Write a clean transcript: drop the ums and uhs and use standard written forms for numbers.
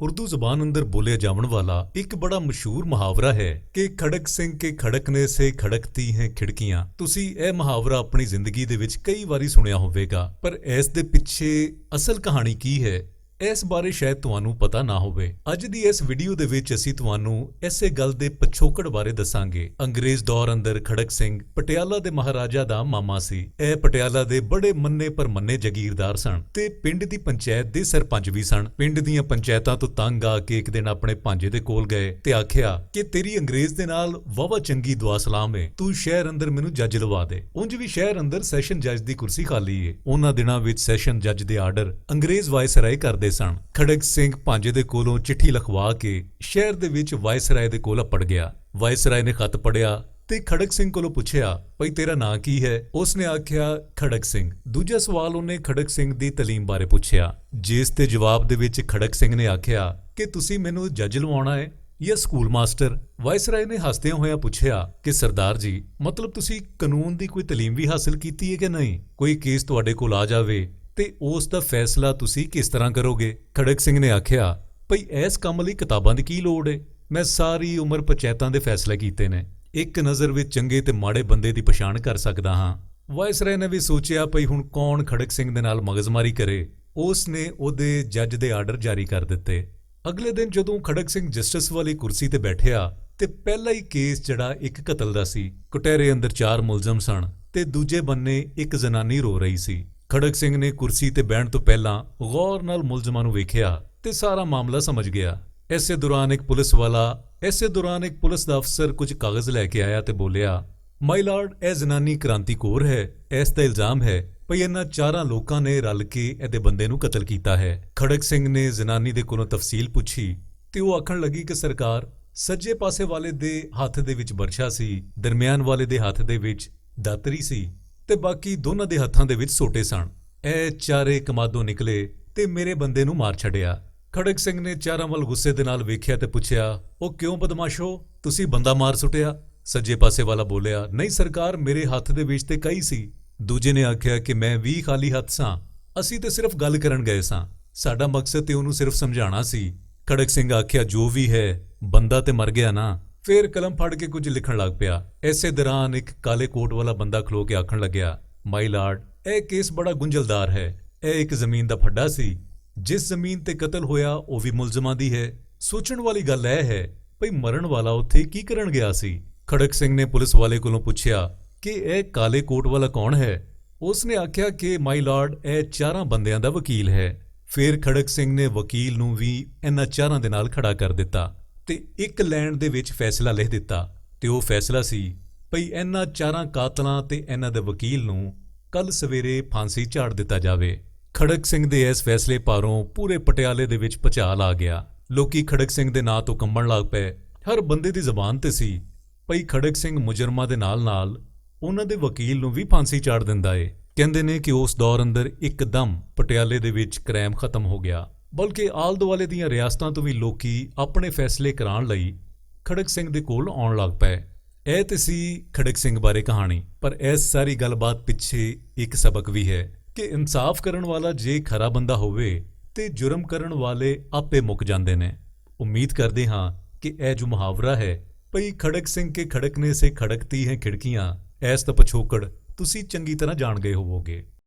उर्दू जबान अंदर बोलिया जावन वाला एक बड़ा मशहूर मुहावरा है कि खड़क सिंह के खड़कने से खड़कती हैं खिड़कियां। ਤੁਸੀਂ ਇਹ ਮੁਹਾਵਰਾ ਆਪਣੀ ਜ਼ਿੰਦਗੀ ਦੇ ਵਿੱਚ ਕਈ ਵਾਰੀ ਸੁਣਿਆ ਹੋਵੇਗਾ, ਪਰ ਇਸ ਦੇ ਪਿੱਛੇ ਅਸਲ ਕਹਾਣੀ ਕੀ ਹੈ ਇਸ ਬਾਰੇ ਸ਼ਾਇਦ ਤੁਹਾਨੂੰ ਪਤਾ ਨਾ ਹੋਵੇ। ਅੱਜ ਦੀ ਇਸ ਵੀਡੀਓ ਦੇ ਵਿੱਚ ਅਸੀਂ ਤੁਹਾਨੂੰ ਇਸੇ ਗੱਲ ਦੇ ਪਿਛੋਕੜ ਬਾਰੇ ਦੱਸਾਂਗੇ। ਅੰਗਰੇਜ਼ ਦੌਰ ਅੰਦਰ ਖੜਕ ਸਿੰਘ ਪਟਿਆਲਾ ਦੇ ਮਹਾਰਾਜਾ ਦਾ ਮਾਮਾ ਸੀ। ਇਹ ਪਟਿਆਲਾ ਦੇ ਬੜੇ ਮੰਨੇ ਪਰਮੰਨੇ ਜਾਗੀਰਦਾਰ ਸਨ ਤੇ ਪਿੰਡ ਦੀ ਪੰਚਾਇਤ ਦੇ ਸਰਪੰਚ ਵੀ ਸਨ। ਪਿੰਡ ਦੀਆਂ ਪੰਚਾਇਤਾਂ ਤੋਂ ਤੰਗ ਆ ਕੇ ਇੱਕ ਦਿਨ ਆਪਣੇ ਭਾਂਜੇ ਦੇ ਕੋਲ ਗਏ ਤੇ ਆਖਿਆ ਕਿ ਤੇਰੀ ਅੰਗਰੇਜ਼ ਦੇ ਨਾਲ ਵਾਵਾ ਚੰਗੀ ਦੁਆ ਸਲਾਮ ਏ, ਤੂੰ ਸ਼ਹਿਰ ਅੰਦਰ ਮੈਨੂੰ ਜੱਜ ਲਵਾ ਦੇ। ਉਂਝ ਵੀ ਸ਼ਹਿਰ ਅੰਦਰ ਸੈਸ਼ਨ ਜੱਜ ਦੀ ਕੁਰਸੀ ਖਾਲੀ ਏ। ਉਹਨਾਂ ਦਿਨਾਂ ਵਿੱਚ ਸੈਸ਼ਨ ਜੱਜ ਦੇ ਆਰਡਰ ਅੰਗਰੇਜ਼ ਵਾਇਸਰਾਏ ਕਰਦੇ ਸਨ। ਖੜਕ ਸਿੰਘ ਭਾਂਜੇ ਦੇ ਕੋਲੋਂ ਚਿੱਠੀ ਲਿਖਵਾ ਕੇ ਸ਼ਹਿਰ ਦੇ ਵਿੱਚ ਵਾਇਸਰਾਏ ਦੇ ਕੋਲ ਅਪੜ ਗਿਆ। ਵਾਇਸਰਾਏ ਨੇ ਖੱਤ ਪੜਿਆ ਤੇ ਖੜਕ ਸਿੰਘ ਕੋਲੋਂ ਪੁੱਛਿਆ, ਭਈ ਤੇਰਾ ਨਾਂ ਕੀ ਹੈ? ਉਸਨੇ ਆਖਿਆ ਖੜਕ ਸਿੰਘ। ਦੂਜਾ ਸਵਾਲ ਉਹਨੇ ਖੜਕ ਸਿੰਘ ਦੀ ਤਾਲੀਮ ਬਾਰੇ ਪੁੱਛਿਆ, ਜਿਸ ਤੇ ਜਵਾਬ ਦੇ ਵਿੱਚ ਖੜਕ ਸਿੰਘ ਨੇ ਆਖਿਆ ਕਿ ਤੁਸੀਂ ਮੈਨੂੰ ਜੱਜ ਲਵਾਉਣਾ ਹੈ ਜਾਂ ਸਕੂਲ ਮਾਸਟਰ। ਵਾਇਸਰਾਏ ਨੇ ਹੱਸਦਿਆਂ ਹੋਇਆਂ ਪੁੱਛਿਆ ਕਿ ਸਰਦਾਰ ਜੀ, ਮਤਲਬ ਤੁਸੀਂ ਕਾਨੂੰਨ ਦੀ ਕੋਈ ਤਾਲੀਮ ਵੀ ਹਾਸਲ ਕੀਤੀ ਹੈ ਕਿ ਨਹੀਂ? ਕੋਈ ਕੇਸ ਤੁਹਾਡੇ ਕੋਲ ਆ ਜਾਵੇ ਤੇ ਉਸ ਦਾ ਫੈਸਲਾ ਤੁਸੀਂ ਕਿਸ ਤਰ੍ਹਾਂ ਕਰੋਗੇ? ਖੜਕ ਸਿੰਘ ਨੇ ਆਖਿਆ, ਭਈ ਇਸ ਕੰਮ ਲਈ ਕਿਤਾਬਾਂ ਦੀ ਕੀ ਲੋੜ ਏ? ਮੈਂ ਸਾਰੀ ਉਮਰ ਪੰਚਾਇਤਾਂ ਦੇ ਫੈਸਲੇ ਕੀਤੇ ਨੇ। ਇੱਕ ਨਜ਼ਰ ਵਿੱਚ ਚੰਗੇ ਤੇ ਮਾੜੇ ਬੰਦੇ ਦੀ ਪਛਾਣ ਕਰ ਸਕਦਾ ਹਾਂ। ਵਾਇਸਰਾਏ ਨੇ ਵੀ ਸੋਚਿਆ ਭਈ ਹੁਣ ਕੌਣ ਖੜਕ ਸਿੰਘ ਦੇ ਨਾਲ ਮਗਜ਼ਮਾਰੀ ਕਰੇ। ਉਸ ਨੇ ਉਹਦੇ ਜੱਜ ਦੇ ਆਰਡਰ ਜਾਰੀ ਕਰ ਦਿੱਤੇ। ਅਗਲੇ ਦਿਨ ਜਦੋਂ ਖੜਕ ਸਿੰਘ ਜਸਟਿਸ ਵਾਲੀ ਕੁਰਸੀ ਤੇ ਬੈਠਿਆ ਤੇ ਪਹਿਲਾ ਹੀ ਕੇਸ ਜਿਹੜਾ ਇੱਕ ਕਤਲ ਦਾ ਸੀ। ਕਟਹਿਰੇ ਅੰਦਰ 4 ਮੁਲਜ਼ਮ ਸਨ ਤੇ ਦੂਜੇ ਬੰਨੇ ਇੱਕ ਜ਼ਨਾਨੀ ਰੋ ਰਹੀ ਸੀ। ਖੜਕ ਸਿੰਘ ਨੇ ਕੁਰਸੀ ਤੇ ਬਹਿਣ ਤੋਂ ਪਹਿਲਾਂ ਗੌਰ ਨਾਲ ਮੁਲਜ਼ਮਾਂ ਨੂੰ ਵੇਖਿਆ ਤੇ ਸਾਰਾ ਮਾਮਲਾ ਸਮਝ ਗਿਆ। ਇਸੇ ਦੌਰਾਨ ਇੱਕ ਪੁਲਿਸ ਦਾ ਅਫਸਰ ਕੁਝ ਕਾਗਜ਼ ਲੈ ਕੇ ਆਇਆ ਤੇ ਬੋਲਿਆ, ਮਾਈ ਲਾਰਡ, ਇਹ ਜ਼ਨਾਨੀ ਕ੍ਰਾਂਤੀ ਕੌਰ ਹੈ। ਇਸ ਦਾ ਇਲਜ਼ਾਮ ਹੈ ਭਈ ਇਹਨਾਂ 4 ਲੋਕਾਂ ਨੇ ਰਲ ਕੇ ਇਹਦੇ ਬੰਦੇ ਨੂੰ ਕਤਲ ਕੀਤਾ ਹੈ। ਖੜਕ ਸਿੰਘ ਨੇ ਜ਼ਨਾਨੀ ਦੇ ਕੋਲੋਂ ਤਫਸੀਲ ਪੁੱਛੀ ਤੇ ਉਹ ਆਖਣ ਲੱਗੀ ਕਿ ਸਰਕਾਰ, ਸੱਜੇ ਪਾਸੇ ਵਾਲੇ ਦੇ ਹੱਥ ਦੇ ਵਿੱਚ ਬਰਛਾ ਸੀ, ਦਰਮਿਆਨ ਵਾਲੇ ਦੇ ਹੱਥ ਦੇ ਵਿੱਚ ਦਾਤਰੀ ਸੀ ਤੇ ਬਾਕੀ ਦੋਨਾਂ ਦੇ ਹੱਥਾਂ ਦੇ ਵਿੱਚ ਸੋਟੇ ਸਨ। ਇਹ 4 ਕਮਾਦੋਂ ਨਿਕਲੇ ਤੇ ਮੇਰੇ ਬੰਦੇ ਨੂੰ ਮਾਰ ਛੱਡਿਆ। ਖੜਕ ਸਿੰਘ ਨੇ 4 ਵੱਲ ਗੁੱਸੇ ਦੇ ਨਾਲ ਵੇਖਿਆ ਤੇ ਪੁੱਛਿਆ, ਉਹ ਕਿਉਂ ਬਦਮਾਸ਼ੋ, ਤੁਸੀਂ ਬੰਦਾ ਮਾਰ ਸੁੱਟਿਆ? ਸੱਜੇ ਪਾਸੇ ਵਾਲਾ ਬੋਲਿਆ, ਨਹੀਂ ਸਰਕਾਰ, ਮੇਰੇ ਹੱਥ ਦੇ ਵਿੱਚ ਤੇ ਕਈ ਸੀ। ਦੂਜੇ ਨੇ ਆਖਿਆ ਕਿ ਮੈਂ ਵੀ ਖਾਲੀ ਹੱਥ ਸਾਂ, ਅਸੀਂ ਤੇ ਸਿਰਫ ਗੱਲ ਕਰਨ ਗਏ ਸਾਂ, ਸਾਡਾ ਮਕਸਦ ਤੇ ਉਹਨੂੰ ਸਿਰਫ ਸਮਝਾਉਣਾ ਸੀ। ਖੜਕ ਸਿੰਘ ਆਖਿਆ, ਜੋ ਵੀ ਹੈ, ਬੰਦਾ ਤੇ ਮਰ ਗਿਆ ਨਾ। ਫੇਰ ਕਲਮ ਫੜ ਕੇ ਕੁਝ ਲਿਖਣ ਲੱਗ ਪਿਆ। ਇਸੇ ਦੌਰਾਨ ਇੱਕ ਕਾਲੇ ਕੋਟ ਵਾਲਾ ਬੰਦਾ ਖਲੋ ਕੇ ਆਖਣ ਲੱਗਿਆ, ਮਾਈ ਲਾਰਡ, ਇਹ ਕੇਸ ਬੜਾ ਗੁੰਝਲਦਾਰ ਹੈ। ਇਹ ਇੱਕ ਜ਼ਮੀਨ ਦਾ ਫੱਡਾ ਸੀ। ਜਿਸ ਜ਼ਮੀਨ ਤੇ ਕਤਲ ਹੋਇਆ ਉਹ ਵੀ ਮੁਲਜ਼ਮਾਂ ਦੀ ਹੈ। ਸੋਚਣ ਵਾਲੀ ਗੱਲ ਇਹ ਹੈ ਭਈ ਮਰਨ ਵਾਲਾ ਉੱਥੇ ਕੀ ਕਰਨ ਗਿਆ ਸੀ? ਖੜਕ ਸਿੰਘ ਨੇ ਪੁਲਿਸ ਵਾਲੇ ਕੋਲੋਂ ਪੁੱਛਿਆ ਕਿ ਇਹ ਕਾਲੇ ਕੋਟ ਵਾਲਾ ਕੌਣ ਹੈ? ਉਸਨੇ ਆਖਿਆ ਕਿ ਮਾਈ ਲਾਰਡ, ਇਹ 4 ਬੰਦਿਆਂ ਦਾ ਵਕੀਲ ਹੈ। ਫੇਰ ਖੜਕ ਸਿੰਘ ਨੇ ਵਕੀਲ ਨੂੰ ਵੀ ਇਹਨਾਂ 4 ਦੇ ਨਾਲ ਖੜਾ ਕਰ ਦਿੱਤਾ ਤੇ ਇੱਕ ਲਾਈਨ ਦੇ ਵਿੱਚ ਫੈਸਲਾ ਲਿਖ ਦਿੱਤਾ ਤੇ ਉਹ ਫੈਸਲਾ ਸੀ ਭਈ ਇਹਨਾਂ 4 ਕਾਤਲਾਂ ਤੇ ਇਹਨਾਂ ਦੇ ਵਕੀਲ ਨੂੰ ਕੱਲ ਸਵੇਰੇ ਫਾਂਸੀ ਝਾੜ ਦਿੱਤਾ ਜਾਵੇ। ਖੜਕ ਸਿੰਘ ਦੇ ਇਸ ਫੈਸਲੇ ਪਾਰੋਂ ਪੂਰੇ ਪਟਿਆਲੇ ਦੇ ਵਿੱਚ ਭੁਚਾਲ ਆ ਗਿਆ। ਲੋਕੀ ਖੜਕ ਸਿੰਘ ਦੇ ਨਾਂ ਤੋਂ ਕੰਬਣ ਲੱਗ ਪਏ। ਹਰ ਬੰਦੇ ਦੀ ਜ਼ਬਾਨ ਤੇ ਸੀ ਭਈ ਖੜਕ ਸਿੰਘ ਮੁਜਰਮਾਂ ਦੇ ਨਾਲ ਉਹਨਾਂ ਦੇ ਵਕੀਲ ਨੂੰ ਵੀ ਫਾਂਸੀ ਝਾੜ ਦਿੰਦਾ ਏ। ਕਹਿੰਦੇ ਨੇ ਕਿ ਉਸ ਦੌਰ ਅੰਦਰ ਇੱਕਦਮ ਪਟਿਆਲੇ ਦੇ ਵਿੱਚ ਕ੍ਰਾਈਮ ਖਤਮ ਹੋ ਗਿਆ, ਬਲਕਿ ਆਲ ਦੁਆਲੇ ਦੀਆਂ ਰਿਆਸਤਾਂ ਤੋਂ ਵੀ ਲੋਕੀ ਆਪਣੇ ਫੈਸਲੇ ਕਰਾਉਣ ਲਈ ਖੜਕ ਸਿੰਘ ਦੇ ਕੋਲ ਆਉਣ ਲੱਗ ਪਏ। ਇਹ ਤੇ ਸੀ ਖੜਕ ਸਿੰਘ ਬਾਰੇ ਕਹਾਣੀ, ਪਰ ਇਸ ਸਾਰੀ ਗੱਲਬਾਤ ਪਿੱਛੇ ਇੱਕ ਸਬਕ ਵੀ ਹੈ ਕਿ ਇਨਸਾਫ ਕਰਨ ਵਾਲਾ ਜੇ ਖਰਾ ਬੰਦਾ ਹੋਵੇ ਤੇ ਜੁਰਮ ਕਰਨ ਵਾਲੇ ਆਪੇ ਮੁੱਕ ਜਾਂਦੇ ਨੇ। ਉਮੀਦ ਕਰਦੇ ਹਾਂ ਕਿ ਇਹ ਜੋ ਮੁਹਾਵਰਾ ਹੈ ਭਈ ਖੜਕ ਸਿੰਘ ਕੇ ਖੜਕਨੇ ਸੇ ਖੜਕਤੀ ਹੈ ਖਿੜਕੀਆਂ, ਇਸ ਦਾ ਪਿਛੋਕੜ ਤੁਸੀਂ ਚੰਗੀ ਤਰ੍ਹਾਂ ਜਾਣ ਗਏ ਹੋਵੋਗੇ।